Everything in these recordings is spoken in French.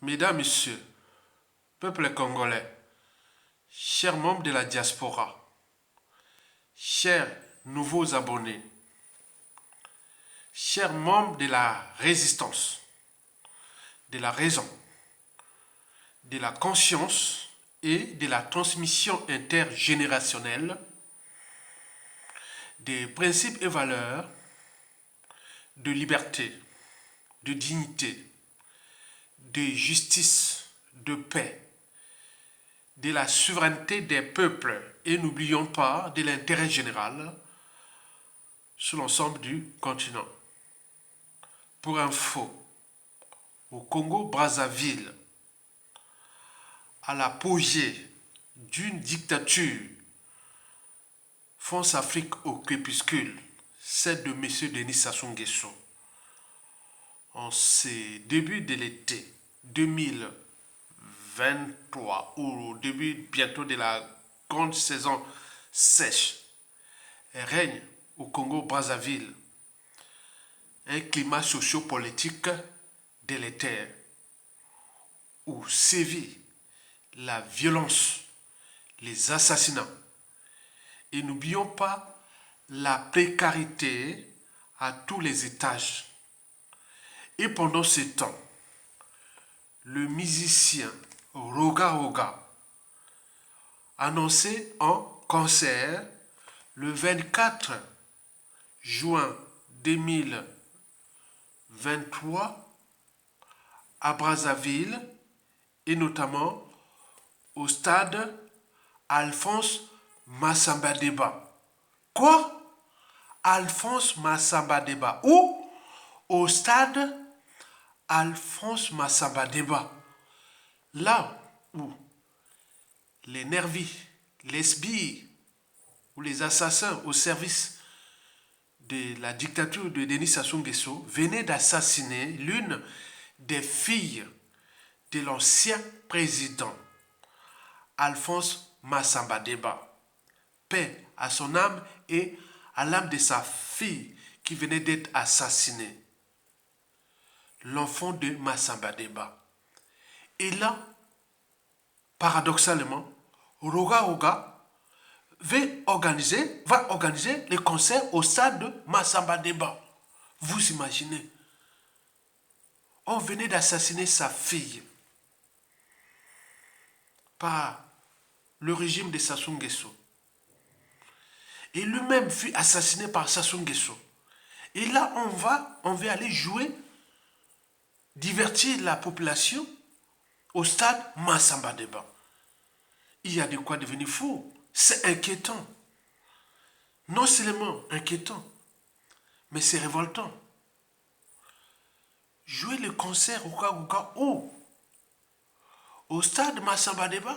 Mesdames, Messieurs, peuple congolais, chers membres de la diaspora, chers nouveaux abonnés, chers membres de la résistance, de la raison, de la conscience et de la transmission intergénérationnelle des principes et valeurs de liberté, de dignité, de justice, de paix, de la souveraineté des peuples et n'oublions pas de l'intérêt général sur l'ensemble du continent. Pour info, au Congo-Brazzaville, à l'apogée d'une dictature, France-Afrique au crépuscule, celle de M. Denis Sassou Nguesso, en ce début de l'été 2023, ou au début bientôt de la grande saison sèche, règne au Congo-Brazzaville un climat sociopolitique délétère où sévit la violence, les assassinats. Et n'oublions pas la précarité à tous les étages. Et pendant ce temps, le musicien Roga Roga annoncé en concert le 24 juin 2023 à Brazzaville et notamment au stade Alphonse Massamba Deba. Quoi? Alphonse Massamba Deba. Où? Au stade Alphonse Massamba Deba. Là où les nervis, les sbires ou les assassins au service de la dictature de Denis Sassou Nguesso venaient d'assassiner l'une des filles de l'ancien président Alphonse Massamba Deba. Paix à son âme et à l'âme de sa fille qui venait d'être assassinée. L'enfant de Massamba Deba. Et là, paradoxalement, Roga Roga va organiser les concerts au stade de Massamba Deba. Vous imaginez? On venait d'assassiner sa fille par le régime de Sassou Nguesso. Et lui-même fut assassiné par Sassou Nguesso. Et là, on va aller jouer, divertir la population au stade Massamba Deba. Il y a de quoi devenir fou. C'est inquiétant. Non seulement inquiétant, mais c'est révoltant. Jouer le concert où? Au stade Massamba Deba?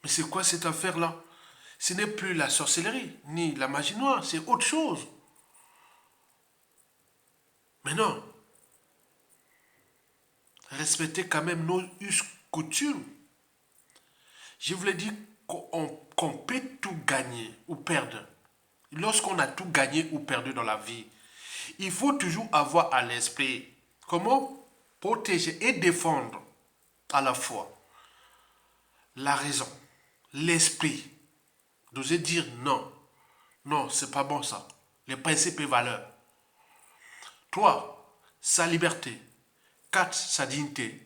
Mais c'est quoi cette affaire-là? Ce n'est plus la sorcellerie, ni la magie noire, c'est autre chose. Mais non, respectez quand même nos us coutumes. Je vous l'ai dit qu'on peut tout gagner ou perdre. Lorsqu'on a tout gagné ou perdu dans la vie, il faut toujours avoir à l'esprit comment protéger et défendre à la fois la raison, l'esprit, d'oser dire non. Non, c'est pas bon ça. Les principes et valeurs. 3. Sa liberté. 4. Sa dignité.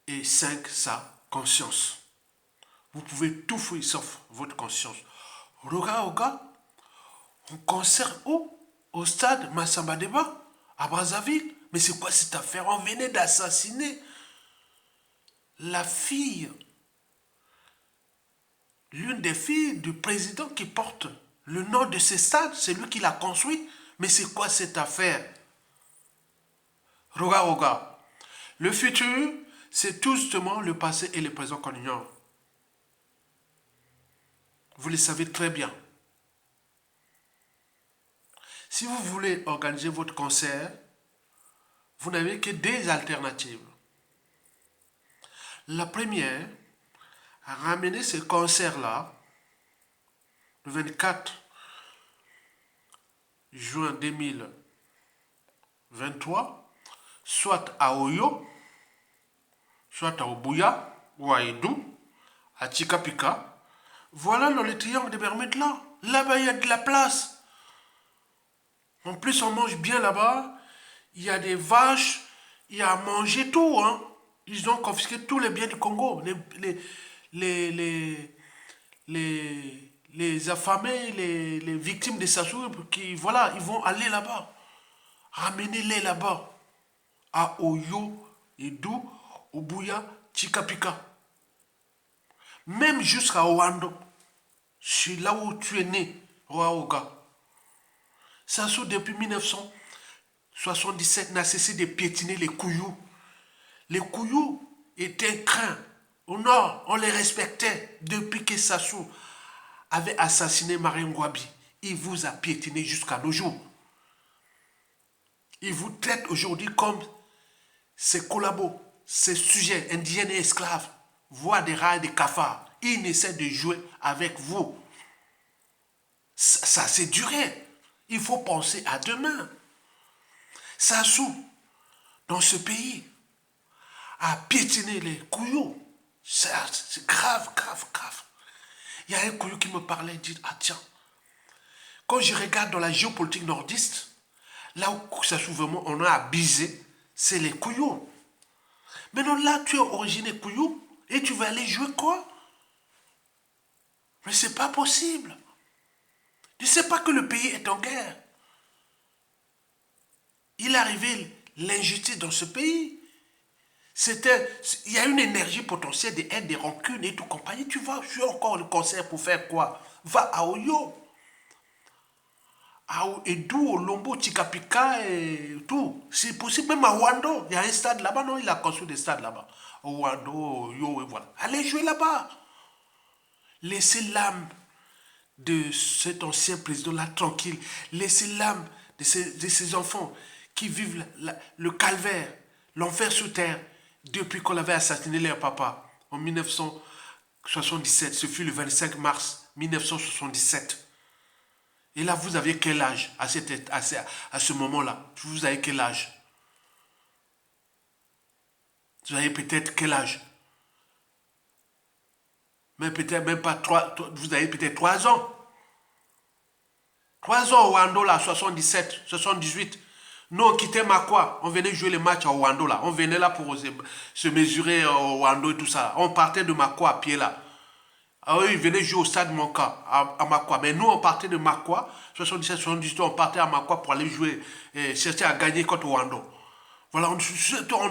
Et 5. Sa conscience. Vous pouvez tout fouiller sauf votre conscience. Roga, on concert où? Au stade Massamba Deba, à Brazzaville. Mais c'est quoi cette affaire? On venait d'assassiner la fille, l'une des filles du président qui porte le nom de ce stade. C'est lui qui l'a construit. Mais c'est quoi cette affaire? Roga. Le futur, c'est tout justement le passé et le présent qu'on ignore. Vous le savez très bien. Si vous voulez organiser votre concert, vous n'avez que deux alternatives. La première, ramener ce concert-là le 24 juin 2023, soit à Oyo, soit à Obuya, ou à Edou, à Chikapika. Voilà dans le triangle des Bermudes là. Là-bas, il y a de la place. En plus, on mange bien là-bas. Il y a des vaches, il y a à manger tout. Hein. Ils ont confisqué tous les biens du Congo. Les, les affamés, les victimes de Sassou, qui, voilà, ils vont aller là-bas. Ramenez-les là-bas. À Oyo, Edou, Obuya, Chikapika. Même jusqu'à Oando. C'est là où tu es né, Roaoga. Sassou, depuis 1977, n'a cessé de piétiner les Kouyous. Les Kouyous étaient craints. Au nord, on les respectait depuis que Sassou avait assassiné Marine Ngouabi. Il vous a piétiné jusqu'à nos jours. Il vous traite aujourd'hui comme ses collabos, ses sujets, indiens et esclaves, voient des rats et des cafards. Il essaie de jouer avec vous. Ça c'est duré. Il faut penser à demain. Sassou, dans ce pays, a piétiné les Kouyous. C'est grave, grave, grave. Il y a un Kouyou qui me parlait, il dit, ah tiens, quand je regarde dans la géopolitique nordiste, là où Sassou vraiment on a abusé, c'est les Kouyous. Maintenant là, tu es originaire Kouyou et tu vas aller jouer quoi? Mais c'est pas possible. Tu ne sais pas que le pays est en guerre. Il est arrivé l'injustice dans ce pays. Il y a une énergie potentielle de haine, de rancune et tout compagnie. Tu vas jouer encore le concert pour faire quoi? Va à Oyo. À Edou, Olombo, Chikapika et tout. C'est possible, même à Wando. Il y a un stade là-bas, non? Il a construit des stades là-bas. Wando, Oyo, et voilà. Allez jouer là-bas. Laissez l'âme de cet ancien président-là tranquille. Laissez l'âme de ces enfants qui vivent le calvaire, l'enfer sous terre, depuis qu'on avait assassiné leur papa en 1977. Ce fut le 25 mars 1977. Et là, vous aviez quel âge à ce moment-là? Vous avez quel âge? Vous avez peut-être quel âge? Mais peut-être même pas 3, vous avez peut-être 3 ans. 3 ans au Wando là, 77, 78. Nous, on quittait Makwa, on venait jouer les matchs au Wando là. On venait là pour se mesurer au Wando et tout ça. On partait de Makwa à pied là. Ah oui, ils venaient jouer au stade Monka à Makwa. Mais nous, on partait de Makwa, 77, 78, on partait à Makwa pour aller jouer, chercher à gagner contre Wando. Voilà, on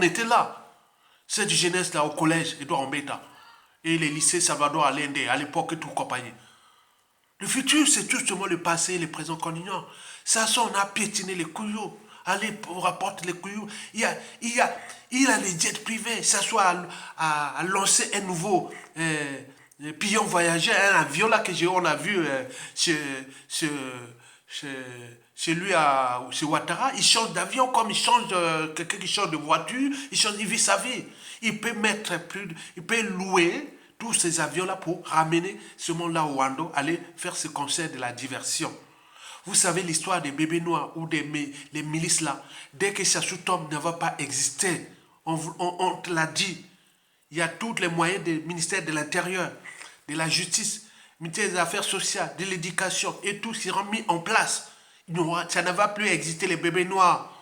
était là. Cette jeunesse là au collège, Edouard Mbeta. Et les lycées Salvador Allende, à l'époque et tout compagnie. Le futur, c'est tout justement le passé et le présent qu'on ignore. Ça, on a piétiné les couillots. Allez, on rapporte les couillots. Il a les jets privés. Ça soit à lancer un nouveau pion voyageur, un avion là que on a vu chez lui chez Ouattara. Il change d'avion comme il change quelqu'un qui change de voiture. Il vit sa vie. Il peut louer tous ces avions-là pour ramener ce monde-là au Wando, aller faire ce concert de la diversion. Vous savez l'histoire des bébés noirs ou les milices là. Dès que Sassou tombe ne va pas exister, on te l'a dit. Il y a tous les moyens du ministère de l'Intérieur, de la Justice, ministère des Affaires sociales, de l'Éducation et tout sera mis en place. Ça ne va plus exister les bébés noirs.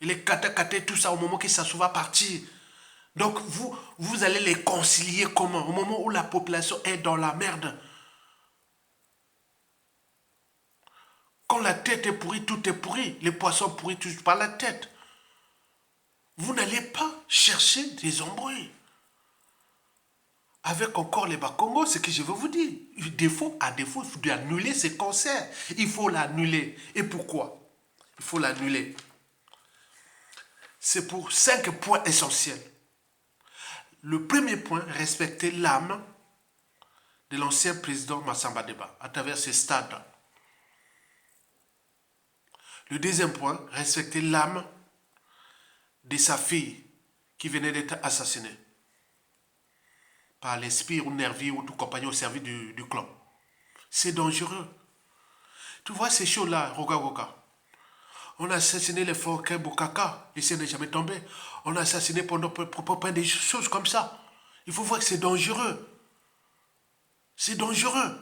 Et les kata-kata, tout ça au moment que Sassou va partir. Donc vous allez les concilier comment? Au moment où la population est dans la merde. Quand la tête est pourrie, tout est pourri. Les poissons pourris touchent par la tête. Vous n'allez pas chercher des embrouilles. Avec encore les Bakongo, ce que je veux vous dire. À défaut, il faut annuler ces concerts. Il faut l'annuler. Et pourquoi? Il faut l'annuler. C'est pour 5 points essentiels. Le premier point, respecter l'âme de l'ancien président Massamba Deba à travers ces stades. Le deuxième point, respecter l'âme de sa fille qui venait d'être assassinée par l'esprit ou nervis ou tout compagnon au service du clan. C'est dangereux. Tu vois ces choses-là, Roga Roga. On a assassiné les Franquin Bokaka, et ça n'est jamais tombé. On a assassiné pour plein des choses comme ça. Il faut voir que c'est dangereux. C'est dangereux.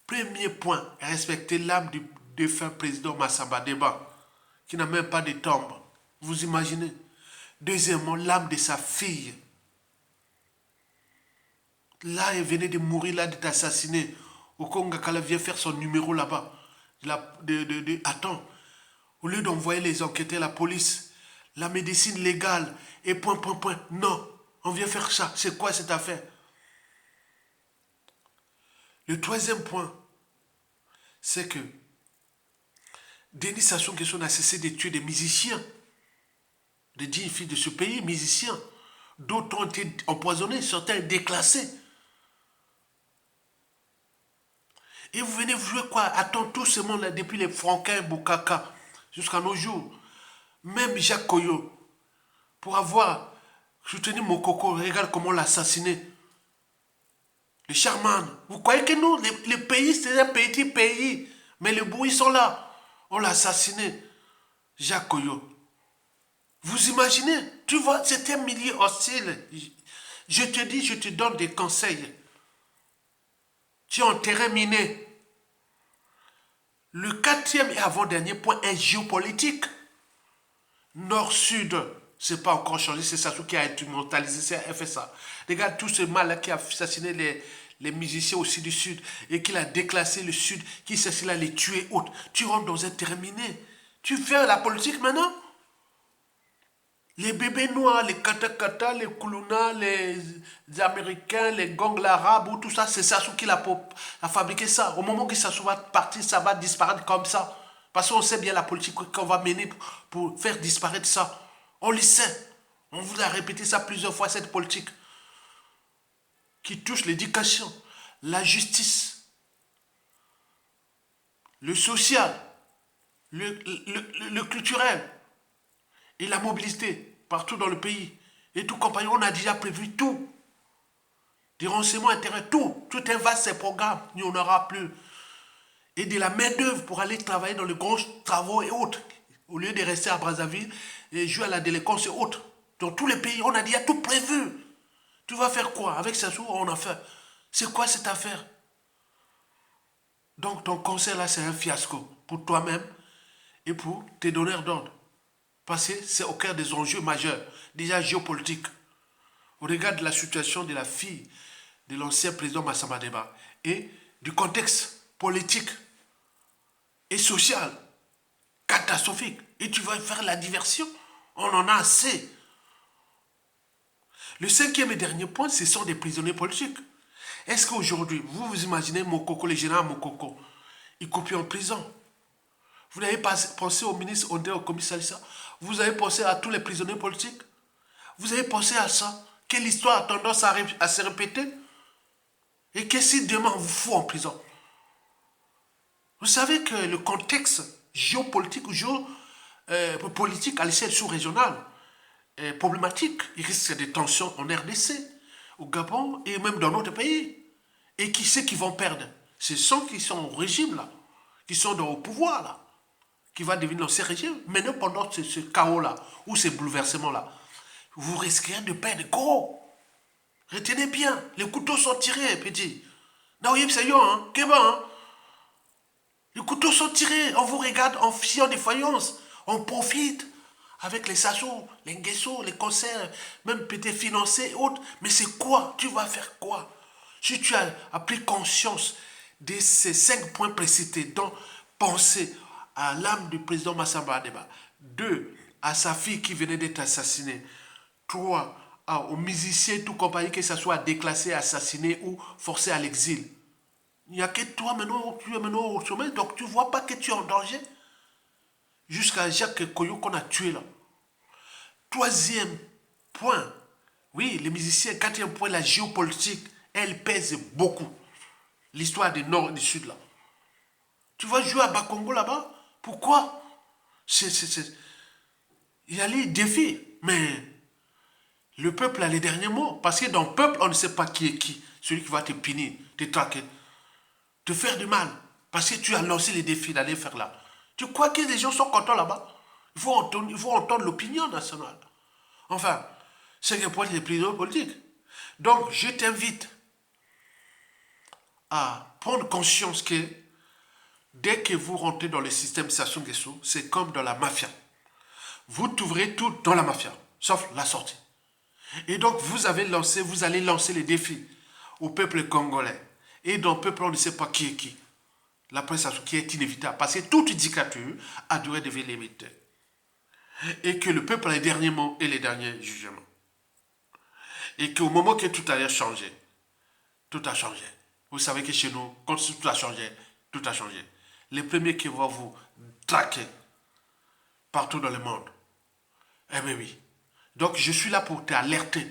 Premier point, respecter l'âme du défunt président Massamba Deba, qui n'a même pas de tombe. Vous imaginez? Deuxièmement, l'âme de sa fille. Là, elle venait de mourir, là, d'être assassinée. Au Congo, Kala vient faire son numéro là-bas. Attends, au lieu d'envoyer les enquêteurs, la police, la médecine légale, et point. Non, on vient faire ça. C'est quoi cette affaire? Le troisième point, c'est que Denis Sassou Nguesso n'a cessé de tuer des musiciens, des dignes filles de ce pays, musiciens. D'autres ont été empoisonnés, certains déclassés. Et vous venez vous jouer quoi? Attends, tout ce monde-là, depuis les Franquin, Bokaka, jusqu'à nos jours. Même Jacques Koyo, pour avoir soutenu Mokoko, regarde comment on l'a assassiné. Les Charman. Vous croyez que nous, les pays, c'est un petit pays. Mais les bouts, ils sont là. On l'a assassiné. Jacques Koyo. Vous imaginez? Tu vois, c'est un milieu hostile. Je te dis, je te donne des conseils. Tu es en terrain miné. Le quatrième et avant-dernier point est géopolitique. Nord-Sud, c'est pas encore changé, c'est Sassou qui a instrumentalisé, c'est fait ça. Regarde tout ce mal-là qui a assassiné les musiciens aussi du Sud et qui a déclassé le Sud, qui s'est là les tuer autres. Tu rentres dans un terrain miné. Tu fais la politique maintenant? Les bébés noirs, les katakata, les kuluna, les Américains, les gangs arabes, ou tout ça, c'est Sassou qui a fabriqué ça. Au moment que Sassou va partir, ça va disparaître comme ça. Parce qu'on sait bien la politique qu'on va mener pour faire disparaître ça. On le sait. On vous a répété ça plusieurs fois, cette politique qui touche l'éducation, la justice, le social, le culturel et la mobilité partout dans le pays. Et tout compagnon, on a déjà prévu tout. Des renseignements intérêts, tout. Tout est vaste, ces programmes. Il n'y en aura plus. Et de la main-d'œuvre pour aller travailler dans les grands travaux et autres. Au lieu de rester à Brazzaville et jouer à la délinquance et autres. Dans tous les pays, on a déjà tout prévu. Tu vas faire quoi? Avec Sassou, on a fait. C'est quoi cette affaire? Donc ton conseil là, c'est un fiasco pour toi-même et pour tes donneurs d'ordre. Parce que c'est au cœur des enjeux majeurs, déjà géopolitiques. Au regard de la situation de la fille de l'ancien président Massamba Deba et du contexte politique et social catastrophique. Et tu vas faire la diversion? On en a assez. Le cinquième et dernier point, ce sont des prisonniers politiques. Est-ce qu'aujourd'hui, vous imaginez Mokoko, le général Mokoko, il copie en prison? Vous n'avez pas pensé au ministre Ondé, au commissariat? Vous avez pensé à tous les prisonniers politiques? Vous avez pensé à ça? Que l'histoire a tendance à se répéter? Et qu'est-ce qui demain vous fout en prison? Vous savez que le contexte géopolitique ou géopolitique à l'échelle sous-régionale est problématique. Il risque des tensions en RDC, au Gabon et même dans notre pays. Et qui c'est qui vont perdre? Ce sont qui sont au régime là, qui sont au pouvoir là, qui va devenir l'ancien régime. Maintenant pendant ce chaos là, ou ces bouleversements là, vous risquez de perdre gros. Retenez bien, les couteaux sont tirés, petit. Non, c'est hein, hein. Les couteaux sont tirés, on vous regarde en fiant des faïences, on profite avec les Sassou, les Nguesso, les concerts, même peut-être financés et autres. Mais c'est quoi? Tu vas faire quoi? Si tu as pris conscience de ces 5 points précités, dont penser à l'âme du président Massamba Deba, 2, à sa fille qui venait d'être assassinée, 3, aux musiciens, tout compagnie, que ça soit déclassé, assassiné ou forcé à l'exil. Il n'y a que toi maintenant, tu es maintenant au sommet, donc tu ne vois pas que tu es en danger. Jusqu'à Jacques Koyo qu'on a tué là. 3e point, oui, les musiciens. 4e point, la géopolitique, elle pèse beaucoup. L'histoire du Nord et du Sud là. Tu vas jouer à Bakongo là-bas? Pourquoi? Il y a les défis, mais le peuple a les derniers mots. Parce que dans le peuple, on ne sait pas qui est qui. Celui qui va te punir, te traquer, te faire du mal. Parce que tu as lancé les défis d'aller faire là. Tu crois que les gens sont contents là-bas? Il faut entendre l'opinion nationale. Enfin, c'est que pour les prisonniers politiques. Donc, je t'invite à prendre conscience que dès que vous rentrez dans le système Sassou Nguesso, c'est comme dans la mafia. Vous trouverez tout dans la mafia, sauf la sortie. Et donc, vous allez lancer les défis au peuple congolais. Et dans le peuple, on ne sait pas qui est qui. La presse qui est inévitable. Parce que toute dictature a duré de vie limitée. Et que le peuple a les derniers mots et les derniers jugements. Et qu'au moment que tout allait changer, tout a changé. Vous savez que chez nous, quand tout a changé, tout a changé. Les premiers qui vont vous traquer partout dans le monde. Eh bien oui. Donc je suis là pour t'alerter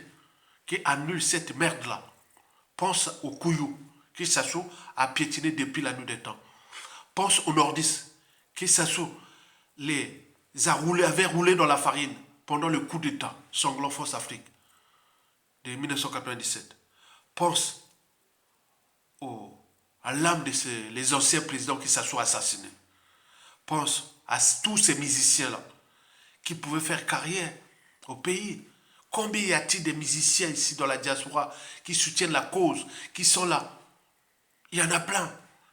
qui annule cette merde-là. Pense aux couillous qui s'assoient à piétiner depuis la nuit des temps. Pense aux nordistes qui s'assoient avaient roulé dans la farine pendant le coup d'État sanglant Force Afrique de 1997. Pense à l'âme de les anciens présidents qui s'assoient assassinés. Pense à tous ces musiciens-là qui pouvaient faire carrière au pays. Combien y a-t-il de musiciens ici dans la diaspora qui soutiennent la cause, qui sont là? Il y en a plein.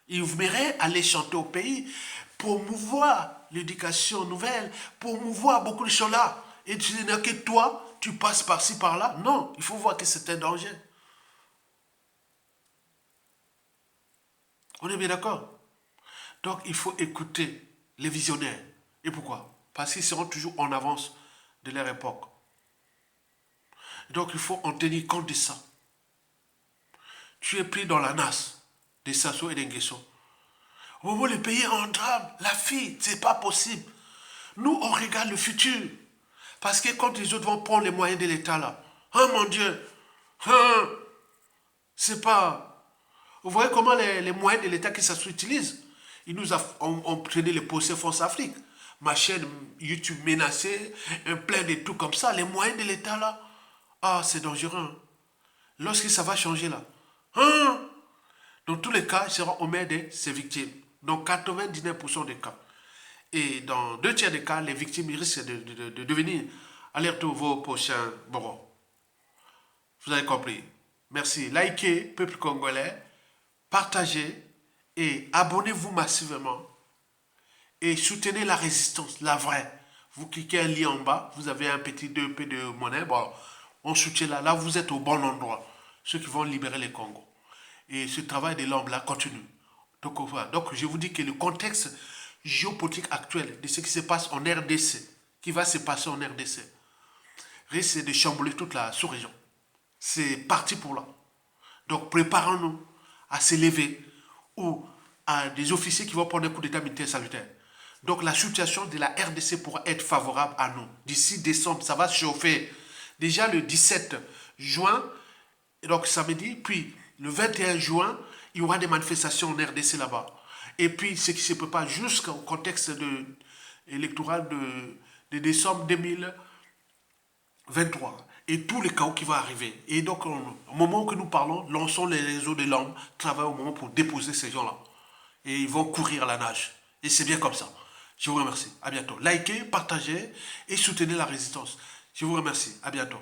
Ils voudraient aller chanter au pays, promouvoir l'éducation nouvelle, promouvoir beaucoup de choses là. Et tu dis que toi, tu passes par-ci, par-là. Non, il faut voir que c'est un danger. On est bien d'accord? Donc, il faut écouter les visionnaires. Et pourquoi? Parce qu'ils seront toujours en avance de leur époque. Donc, il faut en tenir compte de ça. Tu es pris dans la nasse des Sassou et des Nguesso. Au moment où le pays est en drame, la fille, c'est pas possible. Nous, on regarde le futur. Parce que quand les autres vont prendre les moyens de l'État, là, oh mon Dieu, c'est pas... Vous voyez comment les moyens de l'État qui s'utilisent. Ils nous ont pris les procès Force Afrique. Ma chaîne YouTube menacée, plein de tout comme ça. Les moyens de l'État, là, ah, c'est dangereux. Lorsque ça va changer, là, dans tous les cas, ils seront au maire de ces victimes. Dans 99% des cas. Et dans 2 tiers des cas, les victimes risquent de devenir aller-retour vos prochains borons. Vous avez compris. Merci. Likez, peuple congolais, partagez et abonnez-vous massivement. Et soutenez la résistance, la vraie. Vous cliquez un lien en bas, vous avez un petit 2p de monnaie. Bon, on soutient là. Là, vous êtes au bon endroit. Ceux qui vont libérer les Congos. Et ce travail de l'homme là continue. Donc, je vous dis que le contexte géopolitique actuel de ce qui se passe en RDC, qui va se passer en RDC, risque de chambouler toute la sous-région. C'est parti pour là. Donc, préparons-nous à s'élever ou à des officiers qui vont prendre un coup d'état militaire salutaire. Donc, la situation de la RDC pourra être favorable à nous. D'ici décembre, ça va se chauffer. Déjà le 17 juin, donc samedi, puis le 21 juin, il y aura des manifestations en RDC là-bas. Et puis, ce qui se prépare jusqu'au contexte électoral de décembre 2023. Et tous les chaos qui vont arriver. Et donc, au moment que nous parlons, lançons les réseaux de l'homme, travaillons au moment pour déposer ces gens-là. Et ils vont courir à la nage. Et c'est bien comme ça. Je vous remercie. À bientôt. Likez, partagez et soutenez la résistance. Je vous remercie. À bientôt.